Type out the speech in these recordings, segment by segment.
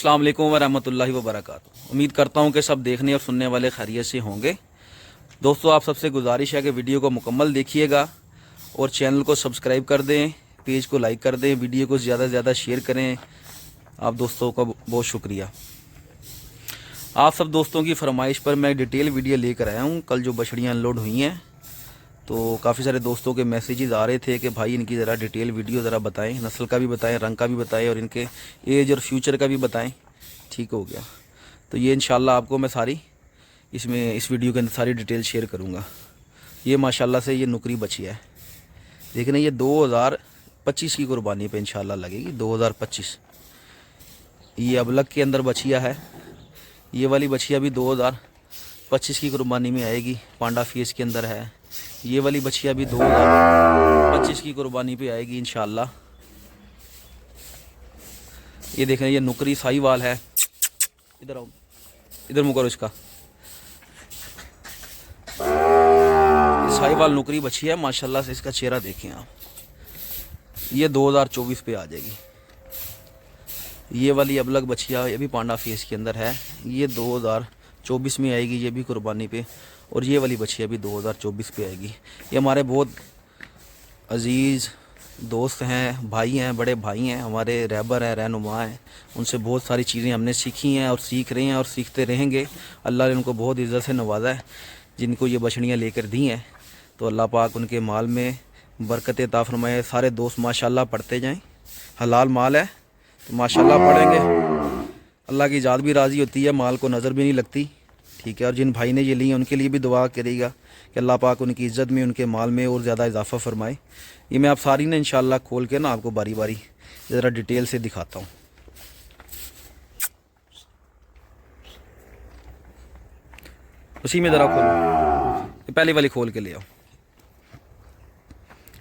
अस्सलाम वालेकुम वरहमतुल्लाहि वबरकातुहू। उम्मीद करता हूँ कि सब देखने और सुनने वाले खैरियत से होंगे। दोस्तों, आप सबसे गुजारिश है कि वीडियो को मुकम्मल देखिएगा और चैनल को सब्सक्राइब कर दें, पेज को लाइक कर दें, वीडियो को ज़्यादा से ज़्यादा शेयर करें। आप दोस्तों का बहुत शुक्रिया। आप सब दोस्तों की फरमाइश पर मैं डिटेल वीडियो लेकर आया हूँ। कल जो बछड़ियाँ अनलोड हुई हैं तो काफ़ी सारे दोस्तों के मैसेजेस आ रहे थे कि भाई इनकी ज़रा डिटेल वीडियो ज़रा बताएं, नस्ल का भी बताएं, रंग का भी बताएं और इनके एज और फ्यूचर का भी बताएं। ठीक हो गया, तो ये इंशाल्लाह आपको मैं सारी इस वीडियो के अंदर सारी डिटेल शेयर करूँगा। ये माशाल्लाह से ये नुकरी बछिया है, देखना ये 2025 की कुर्बानी पे इंशाल्लाह लगेगी। 2025 ये अबलग के अंदर बछिया है। ये वाली बछिया भी 2025 की कुर्बानी में आएगी, पांडा फेस के अंदर है। ये वाली बछिया भी 2025 की कुर्बानी पे आएगी इंशाल्लाह। ये देखें, ये नुकरी साहीवाल है। इधर आओ, इधर मुँह करो इसका। साहीवाल नुकरी बछिया है माशाल्लाह से। इसका चेहरा देखें आप, ये 2024 पे आ जाएगी। ये वाली अबलग बछिया ये भी पांडा फेस के अंदर है, ये 2024 में आएगी, ये भी कुर्बानी पे। और ये वाली बछिया भी 2024 पे आएगी। ये हमारे बहुत अजीज़ दोस्त हैं, भाई हैं, बड़े भाई हैं, हमारे रहबर हैं, रहनुमा हैं। उनसे बहुत सारी चीज़ें हमने सीखी हैं और सीख रहे हैं और सीखते रहेंगे। अल्लाह ने उनको बहुत इज़्ज़त से नवाजा है, जिनको ये बछड़ियाँ लेकर दी हैं। तो अल्लाह पाक उनके माल में बरकत अता फरमाए। सारे दोस्त माशाल्लाह पढ़ते जाएँ, हलाल माल है तो माशाल्लाह पढ़ेंगे। अल्लाह की ज़ात भी राज़ी होती है, माल को नज़र भी नहीं लगती। ठीक है, और जिन भाई ने ये ली हैं उनके लिए भी दुआ करेगा कि अल्लाह पाक उनकी इज़्ज़त में, उनके माल में और ज़्यादा इजाफ़ा फरमाए। ये मैं आप सारी ने इंशाल्लाह खोल के ना आपको बारी बारी ज़रा डिटेल से दिखाता हूँ। उसी में ज़रा खोलो, पहली वाली खोल के ले आओ।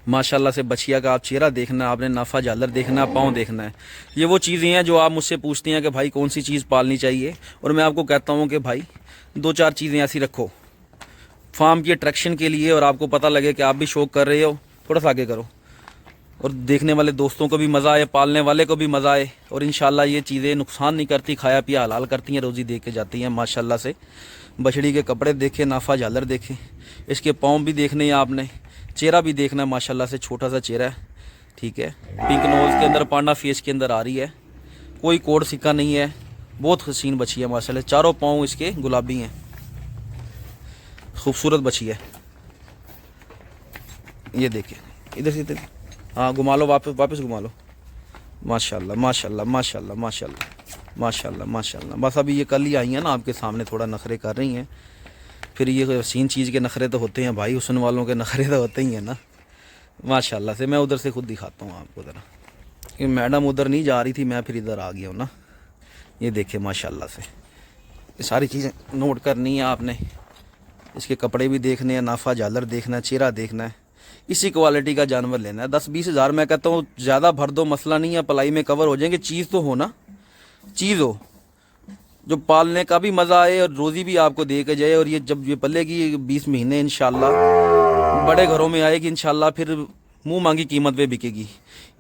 माशाल्लाह से बछिया का आप चेहरा देखना है, आपने नाफा झालर देखना है, पाँव देखना है। ये वो चीज़ें हैं जो आप मुझसे पूछते हैं कि भाई कौन सी चीज़ पालनी चाहिए, और मैं आपको कहता हूँ कि भाई 2-4 चीज़ें ऐसी रखो फार्म की अट्रैक्शन के लिए, और आपको पता लगे कि आप भी शौक़ कर रहे हो, थोड़ा सा आगे करो, और देखने वाले दोस्तों को भी मज़ा आए, पालने वाले को भी मज़ा आए। और इंशाल्लाह ये चीज़ें नुकसान नहीं करती, खाया पिया हलाल करती हैं, रोज़ी दे के जाती हैं माशाल्लाह से। बछड़ी के कपड़े देखें, नाफा झालर देखें, इसके पाँव भी देखने हैं आपने, चेहरा भी देखना है माशाल्लाह से। छोटा सा चेहरा है, ठीक है, पिंक नोज़ के अंदर, पांडा फेस के अंदर आ रही है, कोई कोड सिक्का नहीं है, बहुत हसीन बछी है माशाल्लाह। चारों पाँव इसके गुलाबी हैं, खूबसूरत बछी है। ये देखिए, इधर से इधर, हाँ घुमा लो, वापस घुमा लो। माशाल्लाह माशाल्लाह माशाल्लाह माशाल्लाह माशाल्लाह माशाल्लाह। बस अभी ये कल ही आई हैं ना आपके सामने, थोड़ा नखरे कर रही हैं। फिर ये हसीन चीज़ के नखरे तो होते हैं भाई, हुस्न वालों के नखरे तो होते ही हैं ना माशाल्लाह से। मैं उधर से खुद दिखाता हूँ आपको ज़रा, कि मैडम उधर नहीं जा रही थी, मैं फिर इधर आ गया हूँ ना। ये देखिए माशाल्लाह से, ये सारी चीज़ें नोट करनी है आपने। इसके कपड़े भी देखने हैं, नाफा झालर देखना है, चेहरा देखना है। इसी क्वालिटी का जानवर लेना है। 10-20 हज़ार मैं कहता हूँ ज़्यादा भर दो, मसला नहीं है, पलाई में कवर हो जाएंगे। चीज़ तो हो ना, चीज़ हो जो पालने का भी मज़ा आए और रोज़ी भी आपको दे के जाए। और ये जब ये पलेगी 20 महीने इंशाल्लाह, बड़े घरों में आएगी इंशाल्लाह, फिर मुंह मांगी कीमत पे बिकेगी।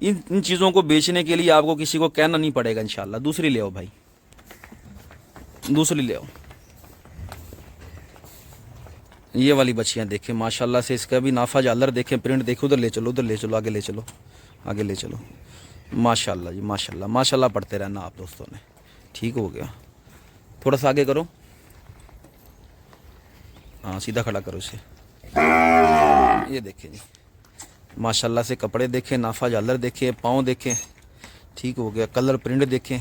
इन चीज़ों को बेचने के लिए आपको किसी को कहना नहीं पड़ेगा इंशाल्लाह। दूसरी ले आओ भाई, दूसरी ले आओ। ये वाली बच्चियाँ देखें माशाल्लाह से, इसका भी नाफा झालर देखें, प्रिंट देखो। उधर ले चलो, उधर ले चलो, आगे ले चलो, आगे ले चलो। माशाल्लाह जी माशाल्लाह माशाल्लाह। पढ़ते रहना आप दोस्तों ने। ठीक हो गया, थोड़ा सा आगे करो, हाँ सीधा खड़ा करो इसे। ये देखें जी माशाल्लाह से, कपड़े देखें, नाफा झालर देखें, पाँव देखें। ठीक हो गया, कलर प्रिंट देखें,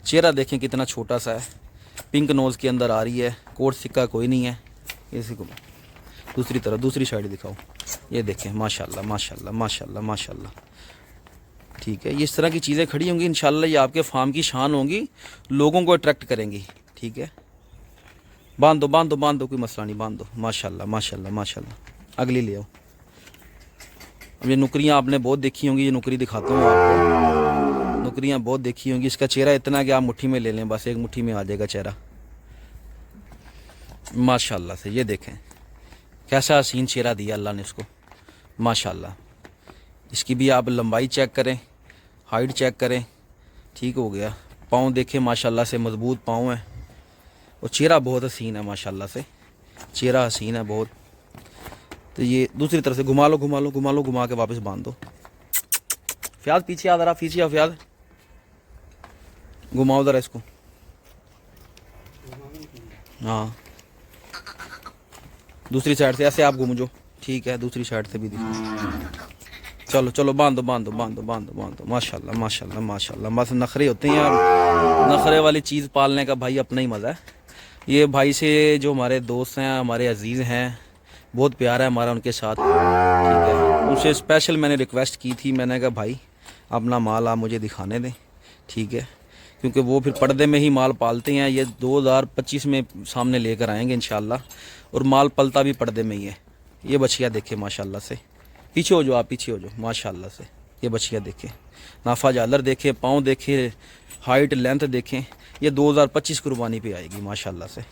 चेहरा देखें कितना छोटा सा है, पिंक नोज़ के अंदर आ रही है, कोट सिक्का कोई नहीं है। इसी को दूसरी तरफ, दूसरी साइड दिखाओ। ये देखें माशाल्लाह माशाल्लाह माशाल्लाह माशाल्लाह। ठीक है, ये इस तरह की चीज़ें खड़ी होंगी इंशाल्लाह, ये आपके फार्म की शान होंगी, लोगों को अट्रैक्ट करेंगी। ठीक है, बांध दो बांध दो बांध दो, कोई मसला नहीं, बांध दो। माशाल्लाह माशाल्लाह माशाल्लाह। अगली ले आओ। अब ये नुकरियाँ आपने बहुत देखी होंगी, ये नुकरी दिखाता हूँ आपको। नुकरियाँ बहुत देखी होंगी, इसका चेहरा इतना कि आप मुट्ठी में ले लें, बस एक मुट्ठी में आ जाएगा चेहरा माशाल्लाह से। ये देखें कैसा हसीन चेहरा दिया अल्लाह ने इसको माशाल्लाह। इसकी भी आप लंबाई चेक करें, हाइट चेक करें। ठीक हो गया, पाँव देखें माशाल्लाह से मज़बूत पाँव है और चेहरा बहुत हसीन है माशाल्लाह से, चेहरा हसीन है बहुत। तो ये दूसरी तरफ से घुमा लो घुमा लो घुमा लो, घुमा के वापस बांध दो। फ़याज़ पीछे आ ज़रा, पीछे आ फ़याज़, घुमाओ ज़रा इसको। हाँ दूसरी साइड से ऐसे आप घूमो, ठीक है, दूसरी साइड से भी दिखो। चलो चलो बांधो बांधो बांधो बांधो बांधो। माशाल्लाह माशाल्लाह माशाल्लाह। बस नखरे होते हैं यार, नखरे वाली चीज़ पालने का भाई अपना ही मज़ा है। ये भाई से जो हमारे दोस्त हैं, हमारे अजीज़ हैं, बहुत प्यार है हमारा उनके साथ, ठीक है। उनसे स्पेशल मैंने रिक्वेस्ट की थी, मैंने कहा भाई अपना माल आप मुझे दिखाने दें, ठीक है, क्योंकि वो फिर पर्दे में ही माल पालते हैं। ये 2025 में सामने लेकर आएंगे इंशाल्लाह, और माल पलता भी पर्दे में ही है। ये बछिया देखे माशाल्लाह से, पीछे हो जाओ आप, पीछे हो जाओ माशाल्लाह से। ये बछिया देखें, नाफा जालर देखें, पाँव देखें, हाइट लेंथ देखें। ये 2025 कुर्बानी पे आएगी माशाल्लाह से।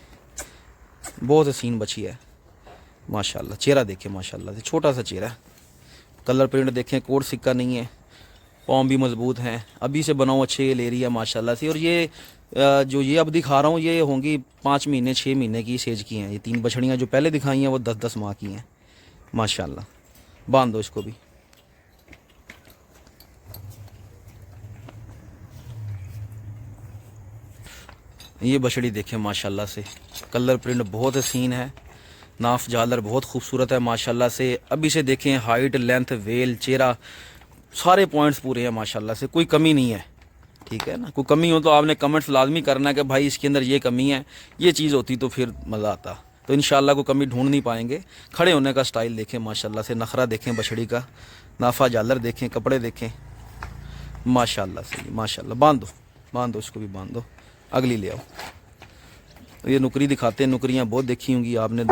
बहुत हसीन बछिया है माशाल्लाह। चेहरा देखें माशाल्लाह से, छोटा सा चेहरा, कलर प्रिंट देखें, कोड सिक्का नहीं है, पाँव भी मज़बूत हैं, अभी से बनाओ अच्छे ले रही है माशाल्लाह से। और ये जो ये अब दिखा रहा हूँ ये होंगी 5 महीने 6 महीने की सेज की हैं। ये 3 बछड़ियाँ जो पहले दिखाई हैं वो 10-10 माह की हैं माशाल्लाह। बांध दो इसको भी। ये बछड़ी देखें माशाल्लाह से, कलर प्रिंट बहुत हसीन है, नाफ जालर बहुत खूबसूरत है माशाल्लाह से। अभी से देखें, हाइट लेंथ वेल चेहरा सारे पॉइंट्स पूरे हैं माशाल्लाह से, कोई कमी नहीं है, ठीक है ना। कोई कमी हो तो आपने कमेंट्स लाजमी करना है कि भाई इसके अंदर ये कमी है, ये चीज़ होती तो फिर मज़ा आता। तो इंशाल्लाह को कमी ढूंढ नहीं पाएंगे। खड़े होने का स्टाइल देखें माशाल्लाह से, नखरा देखें बछड़ी का, नाफा जालर देखें, कपड़े देखें माशाल्लाह से माशाल्लाह। बांध दो बांध दो, इसको भी बांध दो, अगली ले आओ। ये नुकरी दिखाते हैं, नुकरियाँ बहुत देखी होंगी आपने,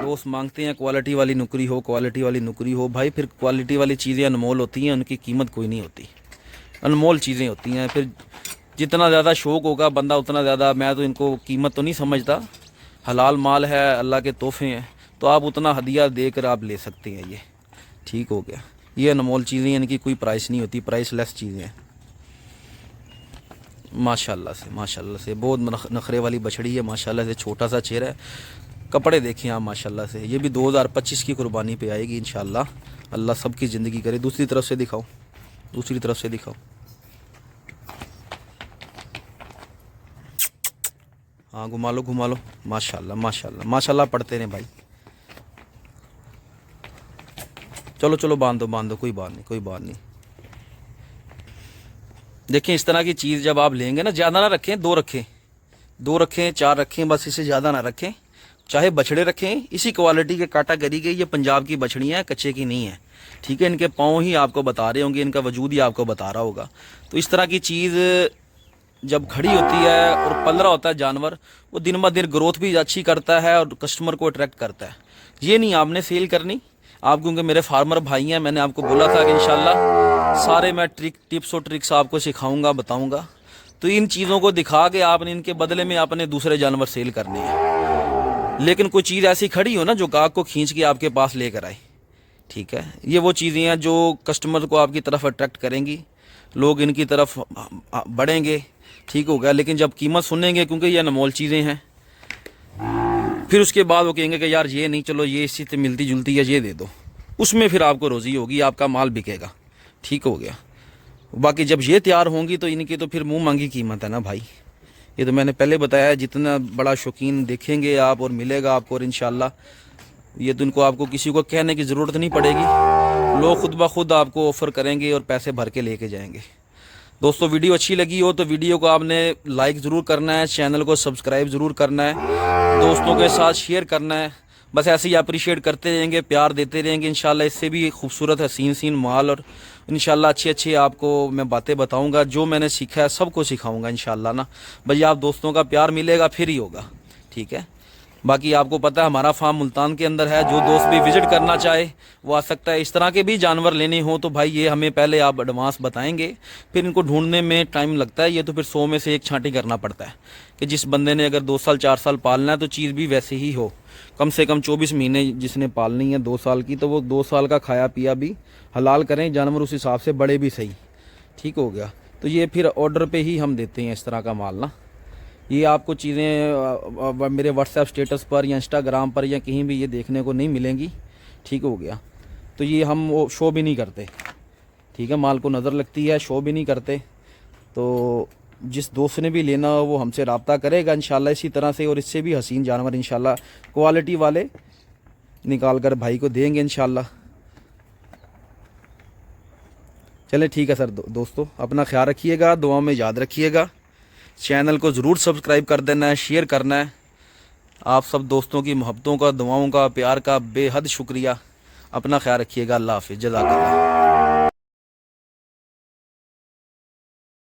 दोस्त मांगते हैं क्वालिटी वाली नुकरी हो, क्वालिटी वाली नुकरी हो। भाई फिर क्वालिटी वाली चीज़ें अनमोल होती हैं, उनकी कीमत कोई नहीं होती, अनमोल चीज़ें होती हैं। फिर जितना ज़्यादा शौक़ होगा बंदा उतना ज़्यादा, मैं तो इनको कीमत तो नहीं समझता, हलाल माल है, अल्लाह के तोहफे हैं, तो आप उतना हदिया देकर आप ले सकते हैं। ये ठीक हो गया। ये अनमोल चीज़ें, इनकी कोई प्राइस नहीं होती, प्राइस लेस चीज़ें हैं माशाल्लाह से माशाल्लाह से। बहुत नखरे वाली बछड़ी है माशाल्लाह से, छोटा सा चेहरा है, कपड़े देखें आप माशाल्लाह से। ये भी 2025 की कुर्बानी पे आएगी इंशाल्लाह, अल्लाह सबकी ज़िंदगी करे। दूसरी तरफ से दिखाओ, दूसरी तरफ से दिखाओ। हाँ घुमा लो घुमा लो, माशाल्लाह माशाल्लाह माशाल्लाह। पढ़ते रहें भाई। चलो चलो बांध दो बांध दो, कोई बात नहीं कोई बात नहीं। देखें इस तरह की चीज़ जब आप लेंगे ना, ज़्यादा ना रखें, 2 रखें, 2 रखें, 4 रखें, बस इससे ज़्यादा ना रखें। चाहे बछड़े रखें इसी क्वालिटी के कैटेगरी के, ये पंजाब की बछड़ियाँ हैं, कच्चे की नहीं है, ठीक है। इनके पाँव ही आपको बता रहे होंगे, इनका वजूद ही आपको बता रहा होगा। तो इस तरह की चीज़ जब खड़ी होती है और पल रहा होता है जानवर, वो दिन ब दिन ग्रोथ भी अच्छी करता है और कस्टमर को अट्रैक्ट करता है। ये नहीं आपने सेल करनी आप, क्योंकि मेरे फार्मर भाई हैं, मैंने आपको बोला था कि इंशाल्लाह सारे मैं टिप्स और ट्रिक्स आपको सिखाऊंगा, बताऊंगा। तो इन चीज़ों को दिखा के आपने इनके बदले में आपने दूसरे जानवर सेल करने हैं। लेकिन कोई चीज़ ऐसी खड़ी हो ना जो गाहक को खींच के आपके पास लेकर आए, ठीक है। ये वो चीज़ें हैं जो कस्टमर को आपकी तरफ अट्रैक्ट करेंगी, लोग इनकी तरफ बढ़ेंगे, ठीक हो गया। लेकिन जब कीमत सुनेंगे, क्योंकि ये अनमोल चीज़ें हैं, फिर उसके बाद वो कहेंगे कि यार ये नहीं, चलो ये इसी से मिलती जुलती है, ये दे दो, उसमें फिर आपको रोज़ी होगी, आपका माल बिकेगा, ठीक हो गया। बाकी जब ये तैयार होंगी तो इनकी तो फिर मुंह मांगी कीमत है ना भाई। ये तो मैंने पहले बताया है, जितना बड़ा शौकीन देखेंगे आप और मिलेगा आपको, और इंशाल्लाह ये तो इनको आपको किसी को कहने की ज़रूरत नहीं पड़ेगी, लोग खुद ब खुद आपको ऑफ़र करेंगे और पैसे भर के लेके जाएंगे। दोस्तों वीडियो अच्छी लगी हो तो वीडियो को आपने लाइक ज़रूर करना है, चैनल को सब्सक्राइब ज़रूर करना है, दोस्तों के साथ शेयर करना है। बस ऐसे ही अप्रिशिएट करते रहेंगे, प्यार देते रहेंगे। इंशाल्लाह इससे भी खूबसूरत हसीन माल और इंशाल्लाह अच्छे आपको मैं बातें बताऊंगा, जो मैंने सीखा है सबको सिखाऊंगा इंशाल्लाह ना। भैया आप दोस्तों का प्यार मिलेगा फिर ही होगा, ठीक है। बाकी आपको पता है हमारा फार्म मुल्तान के अंदर है, जो दोस्त भी विज़िट करना चाहे वो आ सकता है। इस तरह के भी जानवर लेने हो तो भाई ये हमें पहले आप एडवांस बताएंगे, फिर इनको ढूंढने में टाइम लगता है। ये तो फिर 100 में से 1 छांटी करना पड़ता है कि जिस बंदे ने अगर 2 साल 4 साल पालना है तो चीज़ भी वैसे ही हो। कम से कम 24 महीने जिसने पालनी है 2 साल की, तो वो 2 साल का खाया पिया भी हलाल करें जानवर, उस हिसाब से बड़े भी सही, ठीक हो गया। तो ये फिर ऑर्डर पे ही हम देते हैं इस तरह का माल ना। ये आपको चीज़ें मेरे व्हाट्सएप स्टेटस पर या इंस्टाग्राम पर या कहीं भी ये देखने को नहीं मिलेंगी। ठीक हो गया। तो ये हम वो शो भी नहीं करते, ठीक है, माल को नज़र लगती है, शो भी नहीं करते। तो जिस दोस्त ने भी लेना हो वो हमसे रब्ता करेगा इंशाल्लाह इसी तरह से, और इससे भी हसीन जानवर इंशाल्लाह क्वालिटी वाले निकाल कर भाई को देंगे इंशाल्लाह। चले ठीक है सर। दोस्तों अपना ख्याल रखिएगा, दुआ में याद रखिएगा। चैनल को ज़रूर सब्सक्राइब कर देना है, शेयर करना है। आप सब दोस्तों की मोहब्बतों का, दुआओं का, प्यार का बेहद शुक्रिया। अपना ख्याल रखिएगा। अल्लाह हाफ़िज़। जज़ाकल्लाह।